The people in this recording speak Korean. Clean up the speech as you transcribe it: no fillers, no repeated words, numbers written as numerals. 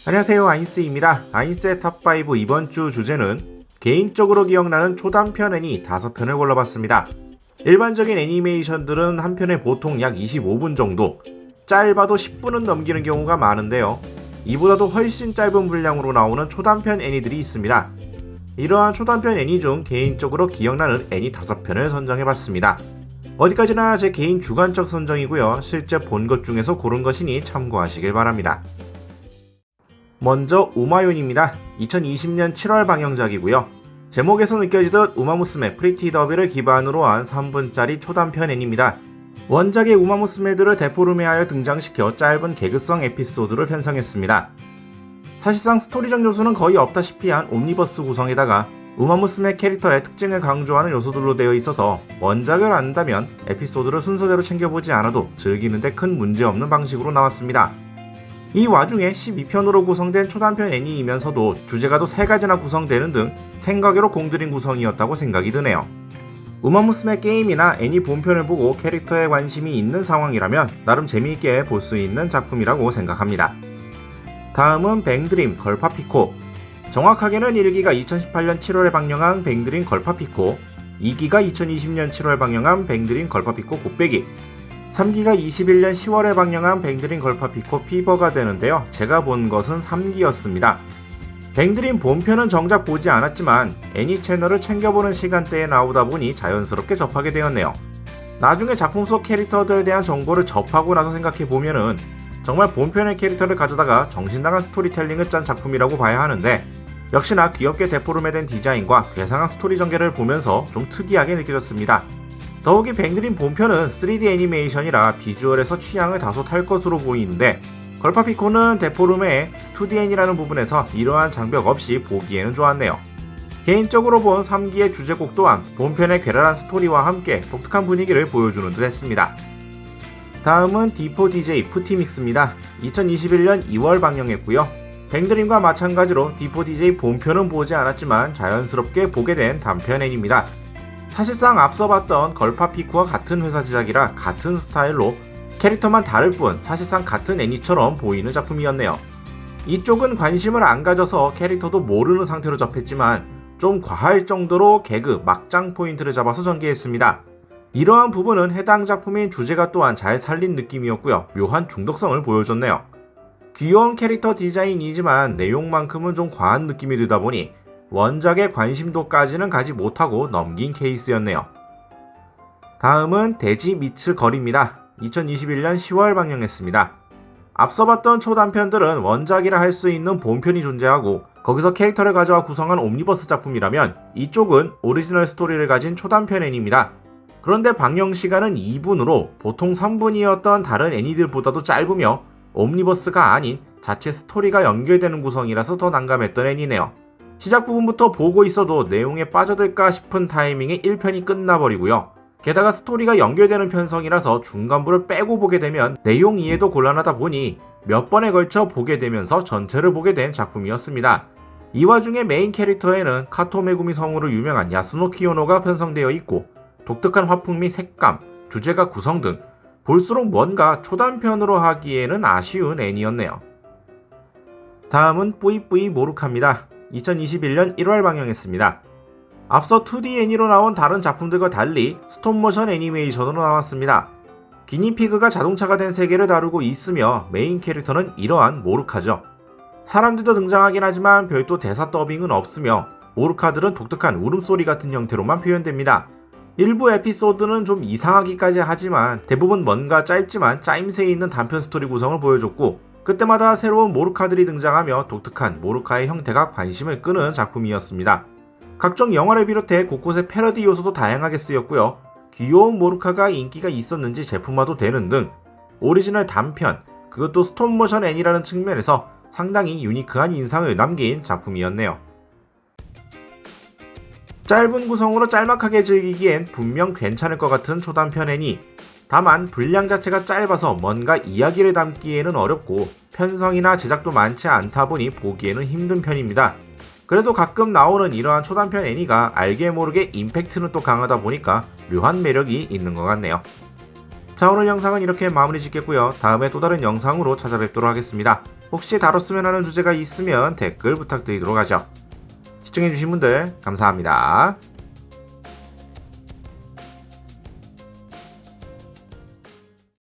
안녕하세요, 아인스입니다. 아인스의 탑5 이번 주 주제는 개인적으로 기억나는 초단편 애니 5편을 골라봤습니다. 일반적인 애니메이션들은 한 편에 보통 약 25분 정도, 짧아도 10분은 넘기는 경우가 많은데요. 이보다도 훨씬 짧은 분량으로 나오는 초단편 애니들이 있습니다. 이러한 초단편 애니 중 개인적으로 기억나는 애니 5편을 선정해봤습니다. 어디까지나 제 개인 주관적 선정이고요. 실제 본 것 중에서 고른 것이니 참고하시길 바랍니다. 먼저 우마윤입니다. 2020년 7월 방영작이고요. 제목에서 느껴지듯 우마무스메 프리티 더비를 기반으로 한 3분짜리 초단편 애니입니다. 원작의 우마무스메들을 데포르메하여 등장시켜 짧은 개그성 에피소드를 편성했습니다. 사실상 스토리적 요소는 거의 없다시피 한 옴니버스 구성에다가 우마무스메 캐릭터의 특징을 강조하는 요소들로 되어 있어서 원작을 안다면 에피소드를 순서대로 챙겨보지 않아도 즐기는데 큰 문제없는 방식으로 나왔습니다. 이 와중에 12편으로 구성된 초단편 애니이면서도 주제가도 3가지나 구성되는 등 생각외로 공들인 구성이었다고 생각이 드네요. 우마무스메 게임이나 애니 본편을 보고 캐릭터에 관심이 있는 상황이라면 나름 재미있게 볼 수 있는 작품이라고 생각합니다. 다음은 뱅드림 걸파피코. 정확하게는 1기가 2018년 7월에 방영한 뱅드림 걸파피코, 2기가 2020년 7월 방영한 뱅드림 걸파피코 곱빼기, 3기가 21년 10월에 방영한 뱅드림 걸파피코 피버가 되는데요. 제가 본 것은 3기였습니다. 뱅드림 본편은 정작 보지 않았지만 애니 채널을 챙겨보는 시간대에 나오다 보니 자연스럽게 접하게 되었네요. 나중에 작품 속 캐릭터들에 대한 정보를 접하고 나서 생각해보면은 정말 본편의 캐릭터를 가져다가 정신나간 스토리텔링을 짠 작품이라고 봐야 하는데, 역시나 귀엽게 데포르메된 디자인과 괴상한 스토리 전개를 보면서 좀 특이하게 느껴졌습니다. 더욱이 뱅드림 본편은 3D 애니메이션이라 비주얼에서 취향을 다소 탈 것으로 보이는데, 걸파피코는 데포르메의 2DN이라는 부분에서 이러한 장벽 없이 보기에는 좋았네요. 개인적으로 본 3기의 주제곡 또한 본편의 괴랄한 스토리와 함께 독특한 분위기를 보여주는 듯 했습니다. 다음은 D4DJ 푸티믹스입니다. 2021년 2월 방영했고요. 뱅드림과 마찬가지로 D4DJ 본편은 보지 않았지만 자연스럽게 보게 된 단편 애니입니다. 사실상 앞서 봤던 걸파피코와 같은 회사 제작이라 같은 스타일로 캐릭터만 다를 뿐 사실상 같은 애니처럼 보이는 작품이었네요. 이쪽은 관심을 안 가져서 캐릭터도 모르는 상태로 접했지만 좀 과할 정도로 개그, 막장 포인트를 잡아서 전개했습니다. 이러한 부분은 해당 작품인 주제가 또한 잘 살린 느낌이었고요. 묘한 중독성을 보여줬네요. 귀여운 캐릭터 디자인이지만 내용만큼은 좀 과한 느낌이 들다 보니 원작의 관심도까지는 가지 못하고 넘긴 케이스였네요. 다음은 돼지 미츠 거리입니다. 2021년 10월 방영했습니다. 앞서 봤던 초단편들은 원작이라 할 수 있는 본편이 존재하고 거기서 캐릭터를 가져와 구성한 옴니버스 작품이라면 이쪽은 오리지널 스토리를 가진 초단편 애니입니다. 그런데 방영 시간은 2분으로 보통 3분이었던 다른 애니들보다도 짧으며 옴니버스가 아닌 자체 스토리가 연결되는 구성이라서 더 난감했던 애니네요. 시작 부분부터 보고 있어도 내용에 빠져들까 싶은 타이밍에 1편이 끝나버리고요. 게다가 스토리가 연결되는 편성이라서 중간부를 빼고 보게 되면 내용 이해도 곤란하다 보니 몇 번에 걸쳐 보게 되면서 전체를 보게 된 작품이었습니다. 이 와중에 메인 캐릭터에는 카토메구미 성우로 유명한 야스노 키요노가 편성되어 있고 독특한 화풍 및 색감, 주제가 구성 등 볼수록 뭔가 초단편으로 하기에는 아쉬운 애니였네요. 다음은 뿌이뿌이 모루카입니다. 2021년 1월 방영했습니다. 앞서 2D 애니로 나온 다른 작품들과 달리 스톱모션 애니메이션으로 나왔습니다. 기니피그가 자동차가 된 세계를 다루고 있으며 메인 캐릭터는 이러한 모루카죠. 사람들도 등장하긴 하지만 별도 대사 더빙은 없으며 모루카들은 독특한 울음소리 같은 형태로만 표현됩니다. 일부 에피소드는 좀 이상하기까지 하지만 대부분 뭔가 짧지만 짜임새 있는 단편 스토리 구성을 보여줬고, 그때마다 새로운 모루카들이 등장하며 독특한 모루카의 형태가 관심을 끄는 작품이었습니다. 각종 영화를 비롯해 곳곳에 패러디 요소도 다양하게 쓰였고요. 귀여운 모루카가 인기가 있었는지 제품화도 되는 등 오리지널 단편, 그것도 스톱모션 애니라는 측면에서 상당히 유니크한 인상을 남긴 작품이었네요. 짧은 구성으로 짤막하게 즐기기엔 분명 괜찮을 것 같은 초단편 애니. 다만 분량 자체가 짧아서 뭔가 이야기를 담기에는 어렵고 편성이나 제작도 많지 않다 보니 보기에는 힘든 편입니다. 그래도 가끔 나오는 이러한 초단편 애니가 알게 모르게 임팩트는 또 강하다 보니까 묘한 매력이 있는 것 같네요. 자, 오늘 영상은 이렇게 마무리 짓겠고요. 다음에 또 다른 영상으로 찾아뵙도록 하겠습니다. 혹시 다뤘으면 하는 주제가 있으면 댓글 부탁드리도록 하죠. 시청해주신 분들 감사합니다.